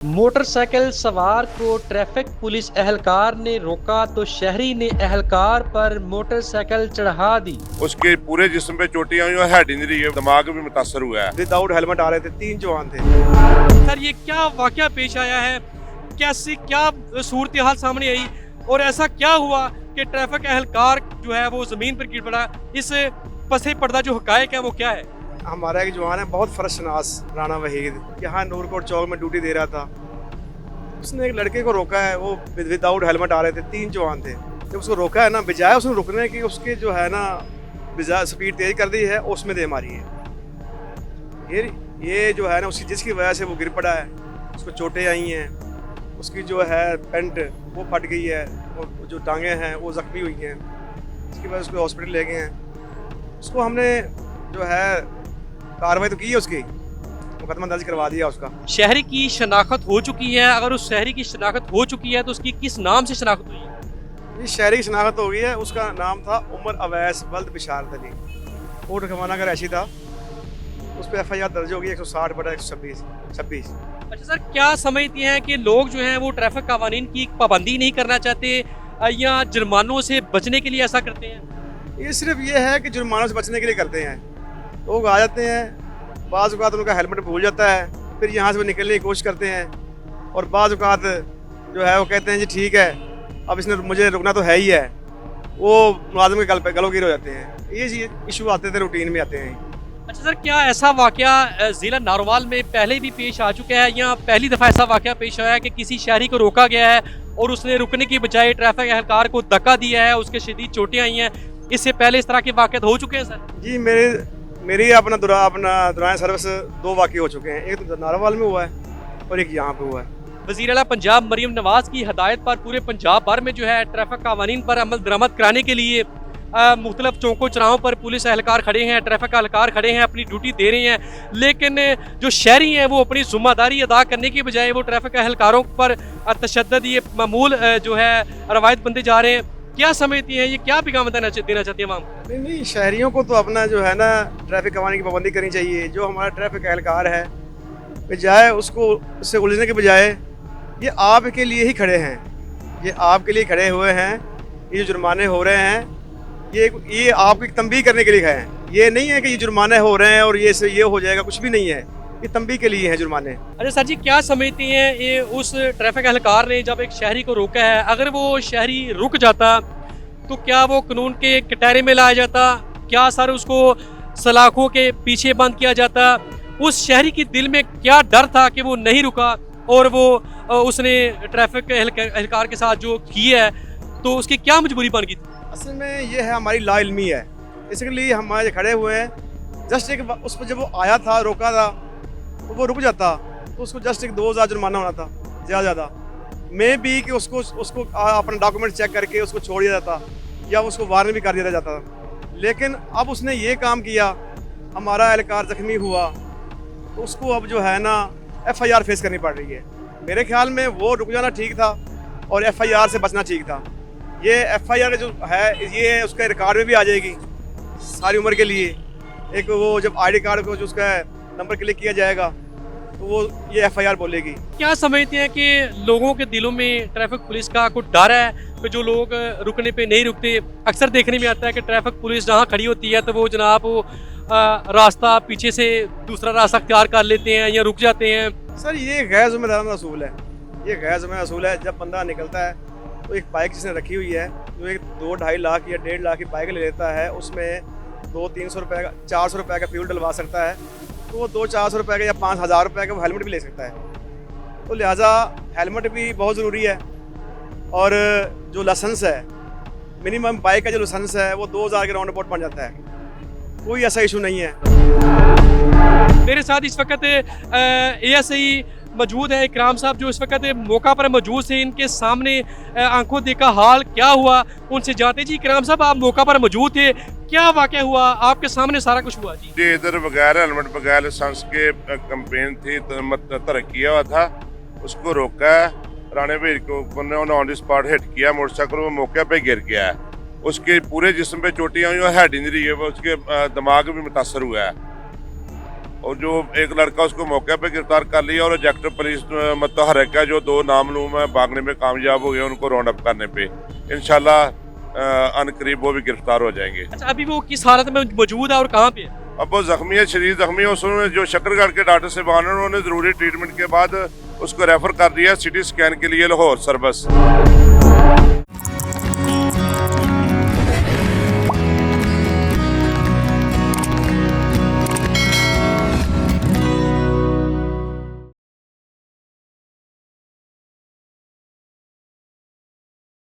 Motorcycle सवार को traffic police एहलकार ने रोका तो शहरी ने एहलकार पर मोटरसाइकिल चढ़ा दी। उसके पूरे जिस्म पे चोटियां हुई और हेड इंजरी है, दिमाग भी मुतासर हुआ है। विदाउट हेलमेट आ रहे थे, 3 जवान थे। सर ये क्या वाकया पेश आया है, कैसी क्या सूरत हाल सामने आई और ऐसा क्या हुआ कि ट्रैफिक एहलकार जो है वो जमीन पर गिर पड़ा? इस पसे पर्दा जो हकायक है वो क्या है? हमारा एक जवान है बहुत फरशनास राना वहीद, यहाँ नूरकोट चौक में ड्यूटी दे रहा था। उसने एक लड़के को रोका है, वो विदाउट हेलमेट आ रहे थे, 3 जवान थे। जब उसको रोका है ना, बजाय उसने रुकने की उसके जो है ना स्पीड तेज कर दी है, उसमें दे मारी है। ये जो है ना उसकी जिसकी वजह से वो गिर पड़ा है, उसको चोटें आई हैं, उसकी जो है पेंट वो फट गई है और जो टांगें हैं वो जख्मी हुई हैं। इसकी वजह से उसको हॉस्पिटल ले गए हैं। उसको हमने जो है कार्रवाई तो की है, उसकी मुकदमा दर्ज करवा दिया उसका। शहरी की शनाख्त हो चुकी है, अगर उस शहरी की शनाख्त हो चुकी है तो उसकी किस नाम से शनाख्त हुई है? इस शहरी की शनाख्त हो गई है, उसका नाम था उमर अवैस वल्द बिशारत अली, कोट खवाना का रैशी था। उस पर FIR दर्ज हो गई 160/126। अच्छा सर, क्या समझती हैं कि लोग जो हैं वो ट्रैफिक कानून की पाबंदी नहीं करना चाहते या जुर्मानों से बचने के लिए ऐसा करते हैं? ये सिर्फ ये है कि जुर्मानों से बचने के लिए करते हैं। लोग आ जाते हैं, बाज़ औक़ात उनका हेलमेट भूल जाता है, फिर यहाँ से वो निकलने की कोशिश करते हैं और बाज़ औक़ात जो है वो कहते हैं जी ठीक है अब इसने मुझे रुकना तो है ही है, वो मुलाज़िम के गलोगिर हो जाते हैं। ये इशू आते थे, रूटीन में आते हैं। अच्छा सर, क्या ऐसा वाकया ज़िला नारोवाल में पहले भी पेश आ चुका है या पहली दफ़ा ऐसा वाकया पेश आया है कि किसी शहरी को रोका गया है और उसने रुकने की बजाय ट्रैफिक एहलकार को धक्का दिया है, उसके शदीद चोटें आई हैं? इससे पहले इस तरह के वाक़यात हो चुके हैं सर? जी मेरी अपना दुरान सर्विस 2 वाक़े हो चुके हैं। एक तो नारोवाल में हुआ है और एक यहाँ पे हुआ है। वज़ीर आला पंजाब मरीम नवाज की हदायत पर पूरे पंजाब भर में जो है ट्रैफिक कानून पर अमल दरामद कराने के लिए मुख्तलिफ चौकों चौराहों पर पुलिस एहलकार खड़े हैं, ट्रैफिक एहलकार खड़े हैं, अपनी ड्यूटी दे रहे हैं। लेकिन जो शहरी हैं वो अपनी ज़िम्मेदारी अदा करने की बजाय वो ट्रैफिक एहलकारों पर तशद्दुद ये मामूल जो है रवायत बनते जा रहे हैं। क्या समझती हैं, ये क्या पैगाम देना चाहती है आवाम? नहीं, शहरियों को तो अपना जो है ना ट्रैफिक कानून की पाबंदी करनी चाहिए। जो हमारा ट्रैफिक एहलकार है, बजाय उससे उलझने के बजाय ये आपके लिए ही खड़े हैं, ये आपके लिए खड़े हुए हैं। ये जो जुर्माने हो रहे हैं ये आपकी तंबीह करने के लिए हैं। ये नहीं है कि ये जुर्माने हो रहे हैं और ये हो जाएगा, कुछ भी नहीं है। ये तंबीह के लिए हैं जुर्माने। अरे सर जी, क्या समझती हैं ये उस ट्रैफिक एहलकार ने जब एक शहरी को रोका है, अगर वो शहरी रुक जाता तो क्या वो कानून के कटहरे में लाया जाता? क्या सर उसको सलाखों के पीछे बंद किया जाता? उस शहरी के दिल में क्या डर था कि वो नहीं रुका और वो उसने ट्रैफिक एहलकार के साथ जो किया है, तो उसकी क्या मजबूरी बन गई थी? असल में ये है हमारी लाइल्मी है, इसलिए हमारे खड़े हुए हैं। जस्ट एक उस पर जब वो आया था, रोका था, तो वो रुक जाता तो उसको जस्ट एक 2000 जुर्माना होना था, ज़्यादा मैं भी कि उसको अपना डॉक्यूमेंट चेक करके उसको छोड़ दिया जाता या उसको वारंट भी कर दिया जाता। लेकिन अब उसने ये काम किया, हमारा एहलकार जख्मी हुआ, तो उसको अब जो है ना FIR फेस करनी पड़ रही है। मेरे ख्याल में वो रुक जाना ठीक था और FIR से बचना ठीक था। ये FIR जो है ये उसका रिकॉर्ड में भी आ जाएगी सारी उम्र के लिए। एक वो जब ID कार्ड को जो उसका नंबर क्लिक किया जाएगा तो वो ये FIR बोलेगी। क्या समझते हैं कि लोगों के दिलों में ट्रैफिक पुलिस का कुछ डर है कि जो लोग रुकने पे नहीं रुकते? अक्सर देखने में आता है कि ट्रैफिक पुलिस जहाँ खड़ी होती है तो वो जनाब रास्ता पीछे से दूसरा रास्ता अख्तियार कर लेते हैं या रुक जाते हैं। सर ये गैर ज़िम्मेदाराना असूल है, ये गैर ज़िम्मेदार असूल है। जब बंदा निकलता है तो एक बाइक जिसने रखी हुई है, जो एक 2-2.5 लाख या 1.5 लाख की बाइक ले लेता है, उसमें 200-300 रुपये का 400 रुपये का फ्यूल डलवा सकता है, तो वो 200-400 रुपये का या 5000 रुपये का वो हेलमेट भी ले सकता है। तो लिहाजा हेलमेट भी बहुत ज़रूरी है। और जो लाइसेंस है, मिनिमम बाइक का जो लाइसेंस है वो 2000 के राउंड अबाउट बन जाता है, कोई ऐसा इशू नहीं है। मेरे साथ इस वक्त ASI मौजूद है इकराम साहब, जो इस वक्त मौका पर मौजूद थे। इनके सामने आंखों देखा हाल क्या हुआ उनसे जानते। जी इकराम साहब, आप मौका पर मौजूद थे, क्या वाकया हुआ? आपके सामने सारा कुछ हुआ? जी इधर बगैर हेलमेट बगैर लाइसेंस के कंपेन थी, तरक्की किया हुआ था, उसको रोका है राणे भीर को, उन्होंने ऑन द स्पॉट हिट किया मोटरसाइकिल, वो मौके पे गिर गया है। उसके पूरे जिस्म पे चोटियां हुई और हेड इंजरी है, उसके दिमाग भी मुतासर हुआ है। और जो एक लड़का उसको मौके पे गिरफ्तार कर लिया और एग्जेक्टिव पुलिस मुतहरक है जो 2 नामलूम है भागने में कामयाब हो गए उनको राउंड अप करने पे इंशाल्लाह अनकरीब वो भी गिरफ्तार हो जाएंगे। अच्छा, अभी वो किस हालत में मौजूद है और कहाँ पे है? अब वो जख्मी है, शरीर जख्मी है। उसने जो शकरगढ़ के डॉक्टर से बहाने उन्होंने ज़रूरी ट्रीटमेंट के बाद उसको रेफर कर दिया सिटी स्कैन के लिए लाहौर सर्विस।